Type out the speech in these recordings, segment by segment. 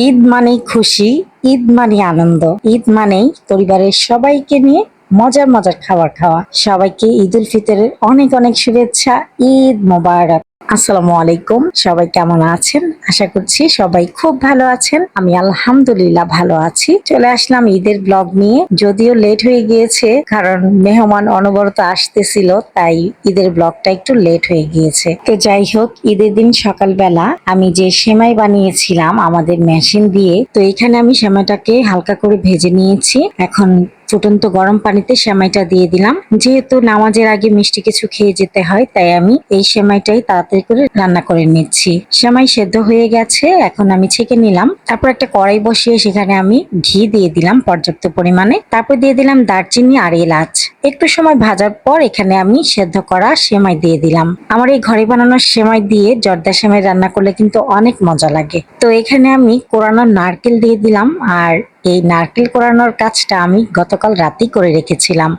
ঈদ মানেই খুশি, ঈদ মানেই আনন্দ, ঈদ মানেই পরিবারের সবাইকে নিয়ে মজার মজার খাবার খাওয়া। সবাইকে ঈদ উল ফিতরের অনেক অনেক শুভেচ্ছা। ঈদ মোবারক। আসসালামু আলাইকুম। সবাই কেমন আছেন? আশা করছি সবাই খুব ভালো আছেন। আমি আলহামদুলিল্লাহ ভালো আছি। চলে আসলাম ঈদের ব্লগ নিয়ে। যদিও লেট হয়ে গিয়েছে কারণ মেহমান অনবরত আসতেছিল, তাই ঈদের ব্লগটা একটু লেট হয়ে গিয়েছে। তো যাই হোক, ঈদের দিন সকালবেলা আমি যে সেমাই বানিয়েছিলাম আমাদের মেশিন দিয়ে, তো এখানে আমি সেমাইটাকে হালকা করে ভেজে নিয়েছি। এখন ফুটন্ত গরম পানিতে সেমাইটা দিয়ে দিলাম। যেহেতু নামাজের আগে মিষ্টি কিছু খেয়ে যেতে হয়, তাই আমি এই সেমাইটাই তাড়াতাড়ি করে রান্না করে নিচ্ছি। সেমাই সেদ্ধ হয়ে গেছে, এখন আমি ছেঁকে নিলাম। তারপর একটা কড়াই বসিয়ে সেখানে আমি ঘি দিয়ে দিলাম পর্যাপ্ত পরিমাণে। তারপর দিয়ে দিলাম দারচিনি আর এলাচ। একটু সময় ভাজার পর এখানে আমি সেদ্ধ করা সেমাই দিয়ে দিলাম। আমার এই ঘরে বানানো সেমাই দিয়ে জর্দা সেমাই রান্না করলে কিন্তু অনেক মজা লাগে। তো এখানে আমি কোরানো নারকেল দিয়ে দিলাম, আর এই নারকেল কোরানোর কাজটা আমি গতকাল রাতেই করে রেখেছিলাম।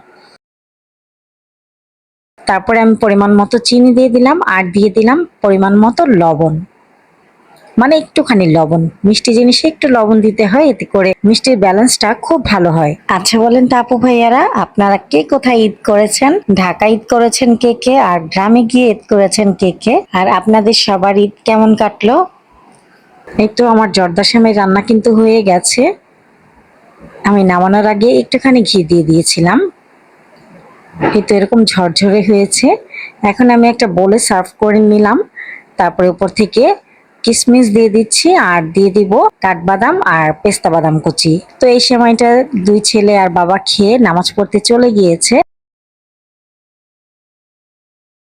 তারপরে আমি পরিমাণ মতো চিনি দিয়ে দিলাম আর দিয়ে দিলাম পরিমাণ মতো লবণ, মানে একটুখানি লবণ। মিষ্টি জিনিসে একটু লবণ দিতে হয়, এতে করে মিষ্টির ব্যালেন্সটা খুব ভালো হয়। আচ্ছা বলেন তো আপু ভাইয়ারা, আপনারা কে কোথায় ঈদ করেছেন? ঢাকা ঈদ করেছেন কে কে, আর গ্রামে গিয়ে ঈদ করেছেন কে কে, আর আপনাদের সবার ঈদ কেমন কাটলো? এই তো আমার জর্দা সেমাই রান্না কিন্তু হয়ে গেছে। আমি নামানোর আগে একটুখানি ঘি দিয়ে দিয়েছিলাম। এই তো এরকম ঝরঝরে হয়েছে। এখন আমি একটা বোলে সার্ভ করে নিলাম। তারপরে উপর থেকে কিশমিশ দিয়ে দিচ্ছি আর দিয়ে দিব কাঠবাদাম আর পেস্তা বাদাম কুচি। তো এই সেমাইটা দুই ছেলে আর বাবা খেয়ে নামাজ পড়তে চলে গিয়েছে।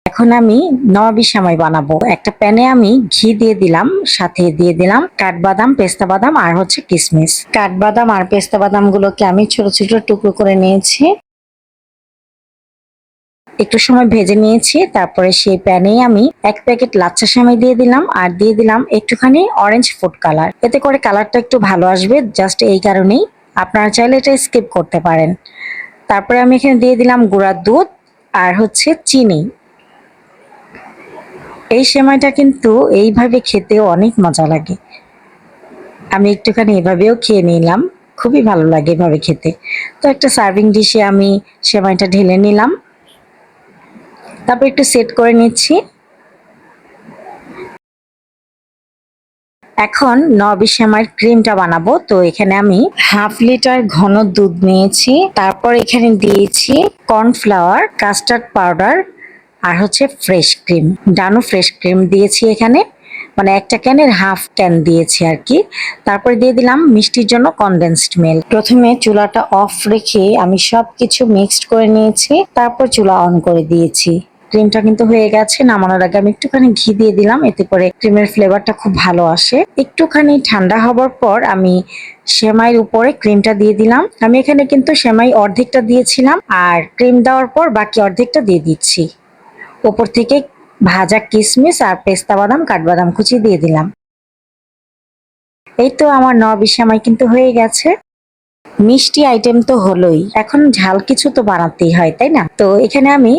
এখন আমি নবাবী সেমাই বানাবো। একটা প্যানে আমি ঘি দিয়ে দিলাম, সাথে দিয়ে দিলাম কাঠবাদাম, পেস্তা বাদাম আর হচ্ছে কিশমিশ। কাঠবাদাম আর পেস্তা বাদাম গুলোকে আমি ছোট ছোট টুকরো করে নিয়েছি। একটু সময় ভেজে নিয়েছি। তারপরে সেই প্যানেই আমি এক প্যাকেট লাচ্ছা সেমাই দিয়ে দিলাম আর দিয়ে দিলাম একটুখানি অরেঞ্জ ফুড কালার। এতে করে কালারটা একটু ভালো আসবে, জাস্ট এই কারণেই। আপনারা চাইলে এটা স্কিপ করতে পারেন। তারপরে আমি এখানে দিয়ে দিলাম গুঁড়ার দুধ আর হচ্ছে চিনি। এই সেমাইটা কিন্তু এইভাবে খেতেও অনেক মজা লাগে। আমি একটুখানি এভাবেও খেয়ে নিলাম, খুবই ভালো লাগে এভাবে খেতে। তো একটা সার্ভিং ডিশে আমি সেমাইটা ঢেলে নিলাম, তারপর একটু সেট করে নিচ্ছি। এখন নবী সেমাইয়ের ক্রিমটা বানাবো। তো এখানে আমি হাফ লিটার ঘন দুধ নিয়েছি। তারপর এখানে দিয়েছি কর্নফ্লাওয়ার, কাস্টার্ড পাউডার আর হচ্ছে ফ্রেশ ক্রিম। ডানো ফ্রেশ ক্রিম দিয়েছি এখানে, মানে একটা ক্যানের হাফ ক্যান দিয়েছি আর কি। তারপরে দিয়ে দিলাম মিষ্টির জন্য কনডেন্সড মিল্ক। প্রথমে চুলাটা অফ রেখে আমি সবকিছু মিক্সড করে নিয়েছি, তারপর চুলা অন করে দিয়েছি। ক্রিমটা কিন্তু হয়ে গেছে। নামানোর আগে আমি একটুখানি ঘি দিয়ে দিলাম, এতে করে ক্রিমের ফ্লেভারটা খুব ভালো আসে। একটুখানি ঠান্ডা হবার পর আমি সেমাইয়ের উপরে ক্রিমটা দিয়ে দিলাম। আমি এখানে কিন্তু সেমাই অর্ধেকটা দিয়েছিলাম আর ক্রিম দেওয়ার পর বাকি অর্ধেকটা দিয়ে দিচ্ছি। উপর থেকে ভাজা কিশমিশ আর পেস্তা বাদাম, কাঠবাদাম কুচি দিয়ে দিলাম। এই তো আমার নবী সেমাই কিন্তু হয়ে গেছে। মিষ্টি আইটেম তো হলোই, এখন ঝাল কিছু তো বানাতেই হয়, তাই না? তো এখানে আমি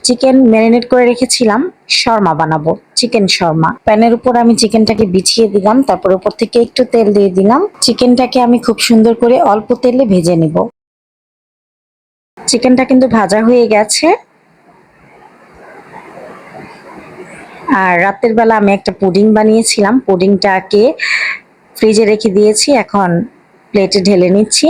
চিকেন ম্যারিনেট করে রেখেছিলাম, শর্মা বানাবো, চিকেন শর্মা। প্যানের উপর আমি চিকেনটাকে বিছিয়ে দিলাম, তারপর উপর থেকে একটু তেল দিয়ে দিলাম। চিকেনটাকে আমি খুব সুন্দর করে অল্প তেলে ভেজে নিব। চিকেনটা কিন্তু ভাজা হয়ে গেছে। আর রাতের বেলা আমি একটা পুডিং বানিয়েছিলাম, পুডিংটাকে ফ্রিজে রেখে দিয়েছি। এখন প্লেটে ঢেলে নিচ্ছি।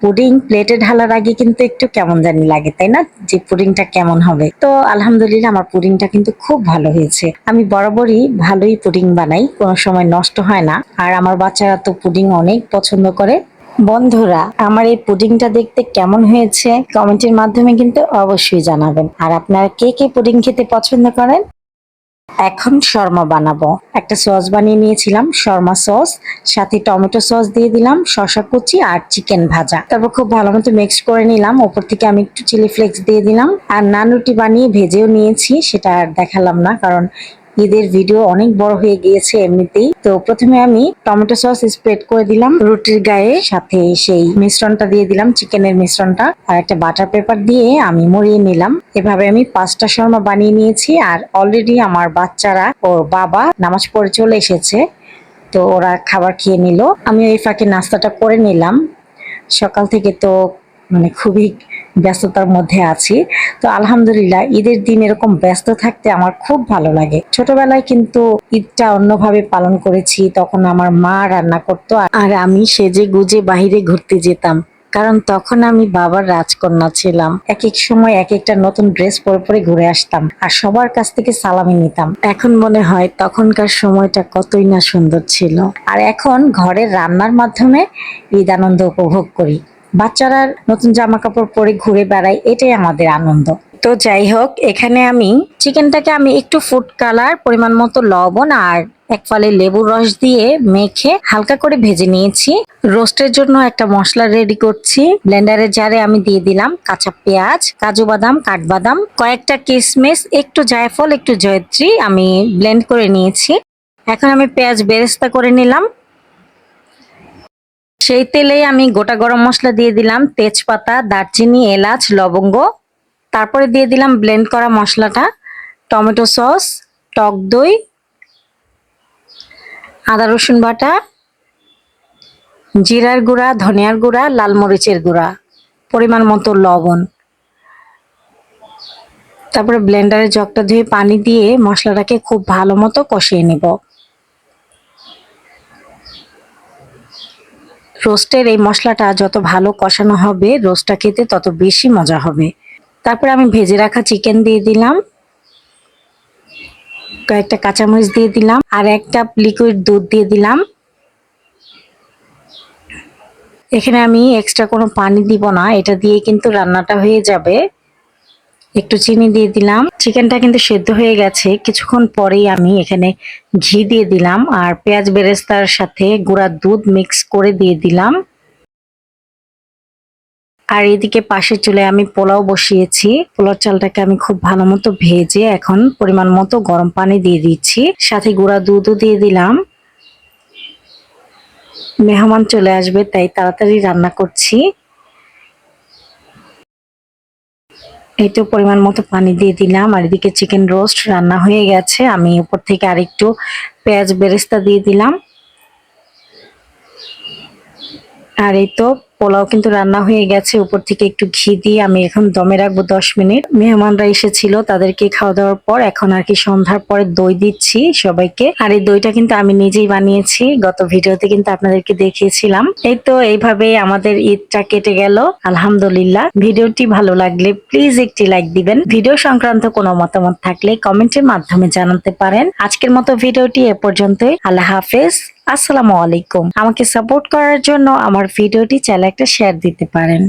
পুডিং প্লেটে ঢালার আগে কিন্তু একটু কেমন জানি লাগে, তাই না, যে পুডিংটা কেমন হবে। তো আলহামদুলিল্লাহ আমার পুডিংটা কিন্তু খুব ভালো হয়েছে। আমি বরাবরই ভালোই পুডিং বানাই, কোনো সময় নষ্ট হয় না। আর আমার বাচ্চারা তো পুডিং অনেক পছন্দ করে। বন্ধুরা, আমার এই পুডিংটা দেখতে কেমন হয়েছে কমেন্টের মাধ্যমে কিন্তু অবশ্যই জানাবেন। আর আপনারা কে কে পুডিং খেতে পছন্দ করেন? এখন শর্মা বানাবো। একটা সস বানিয়ে নিয়েছিলাম, শর্মা সস, সাথে টমেটো সস দিয়ে দিলাম, শসা কুচি আর চিকেন ভাজা। তারপর খুব ভালো মতো মিক্স করে নিলাম। ওপর থেকে আমি একটু চিলি ফ্লেক্স দিয়ে দিলাম। আর নান রুটি বানিয়ে ভেজেও নিয়েছি, সেটা আর দেখালাম না কারণ ঈদের ভিডিও অনেক বড় হয়ে গিয়েছে এমনিতেই। তো প্রথমে আমি টমেটো সস স্প্রেড করে দিলাম রুটির গায়ে, সাথে সেই মিশ্রণটা দিয়ে দিলাম, চিকেনের মিশ্রণটা, আর একটা বাটার পেপার দিয়ে আমি মুড়িয়ে নিলাম। এভাবে আমি 5টা শর্মা বানিয়ে নিয়েছি। আর অলরেডি আমার বাচ্চারা ওর বাবা নামাজ পড়ে চলে এসেছে। তো ওরা খাবার খেয়ে নিল, আমি এই ফাঁকে নাস্তাটা করে নিলাম। সকাল থেকে তো মানে খুবই ব্যস্ততার মধ্যে আছি। তো আলহামদুলিল্লাহ ঈদের দিন এরকম ব্যস্ত থাকতে আমার খুব ভালো লাগে। ছোটবেলায় কিন্তু ঈদটা অন্যভাবে পালন করেছি, তখন আমার মা রান্না করতো আর আমি সেজে গুজে বাহিরে ঘুরতে যেতাম, কারণ তখন আমি বাবার রাজকন্যা ছিলাম। এক এক সময় এক একটা নতুন ড্রেস পরে পরে ঘুরে আসতাম আর সবার কাছ থেকে সালামি নিতাম। এখন মনে হয় তখনকার সময়টা কতই না সুন্দর ছিল। আর এখন ঘরের রান্নার মাধ্যমে ঈদ আনন্দ উপভোগ করি। বাচ্চারা নতুন জামা কাপড় পরে ঘুরে বেড়ায়, এটাই আমাদের আনন্দ। তো যাই হোক, এখানে আমি চিকেনটাকে একটু ফুড কালার, পরিমাণ মতো লবণ আর এক ফালি লেবুর রস দিয়ে মেখে হালকা করে ভেজে নিয়েছি। রোস্টের জন্য একটা মশলা রেডি করছি। ব্লেন্ডারের জারে আমি দিয়ে দিলাম কাঁচা পেঁয়াজ, কাজু বাদাম, কাঠবাদাম, কয়েকটা কিশমিশ, একটু জায়ফল, একটু জয়ত্রী আমি ব্লেন্ড করে নিয়েছি। এখন আমি পেঁয়াজ বেরেস্তা করে নিলাম। সেই তেলেই আমি গোটা গরম মশলা দিয়ে দিলাম, তেজপাতা, দারচিনি, এলাচ, লবঙ্গ। তারপরে দিয়ে দিলাম ব্লেন্ড করা মশলাটা, টমেটো সস, টক দই, আদা রসুন বাটা, জিরার গুঁড়া, ধনিয়ার গুঁড়া, লাল মরিচের গুঁড়া, পরিমাণ মতো লবণ। তারপরে ব্লেন্ডারের জগটা ধুয়ে পানি দিয়ে মশলাটাকে খুব ভালো মতো কষিয়ে নেব। রোস্টের এই মশলাটা যত ভালো কষানো হবে, রোস্টটা খেতে তত বেশি মজা হবে। তারপরে আমি ভেজে রাখা চিকেন দিয়ে দিলাম, কয়েকটা কাঁচামরিচ দিয়ে দিলাম আর 1 কাপ লিকুইড দুধ দিয়ে দিলাম। এখানে আমি এক্সট্রা কোনো পানি দিব না, এটা দিয়ে কিন্তু রান্নাটা হয়ে যাবে। একটু চিনি দিয়ে দিলাম। চিকেনটা কিন্তু সেদ্ধ হয়ে গেছে। কিছুক্ষণ পরেই আমি এখানে ঘি দিয়ে দিলাম আর পেঁয়াজ বেরেস্তার সাথে গুঁড়া দুধ মিক্স করে দিয়ে দিলাম। আর এদিকে পাশের চুলায় আমি পোলাও বসিয়েছি। পোলাও চালটাকে আমি খুব ভালো মতো ভেজে এখন পরিমাণ মতো গরম পানি দিয়ে দিচ্ছি, সাথে গুঁড়া দুধও দিয়ে দিলাম। মেহমান চলে আসবে তাই তাড়াতাড়ি রান্না করছি। এই তো পরিমাণ মতো পানি দিয়ে দিলাম আর এদিকে চিকেন রোস্ট রান্না হয়ে গেছে। আমি উপর থেকে আরেকটু পেঁয়াজ বেরেস্তা দিয়ে দিলাম। আর এই তো পোলাও কিন্তু রান্না হয়ে গেছে। উপর থেকে একটু ঘি দিয়ে আমি এখন দমে রাখবো 10 মিনিট। মেহমানরা এসেছিল, তাদেরকে খাওয়া দাওয়ার পর এখন আর কি সন্ধ্যার পরে দই দিচ্ছি সবাইকে। আর এই দইটা কিন্তু আমি নিজেই বানিয়েছি, গত ভিডিওতে কিন্তু আপনাদেরকে দেখিয়েছিলাম। এই তো এইভাবে আমাদের ঈদটা কেটে গেল আলহামদুলিল্লাহ। ভিডিওটি ভালো লাগলে প্লিজ একটি লাইক দিবেন। ভিডিও সংক্রান্ত কোনো মতামত থাকলে কমেন্টের মাধ্যমে জানাতে পারেন। আজকের মতো ভিডিওটি এ পর্যন্তই। আল্লাহ হাফেজ, আসসালামু আলাইকুম। আমাকে সাপোর্ট করার জন্য আমার ভিডিওটি চাইলে একটা শেয়ার দিতে পারেন।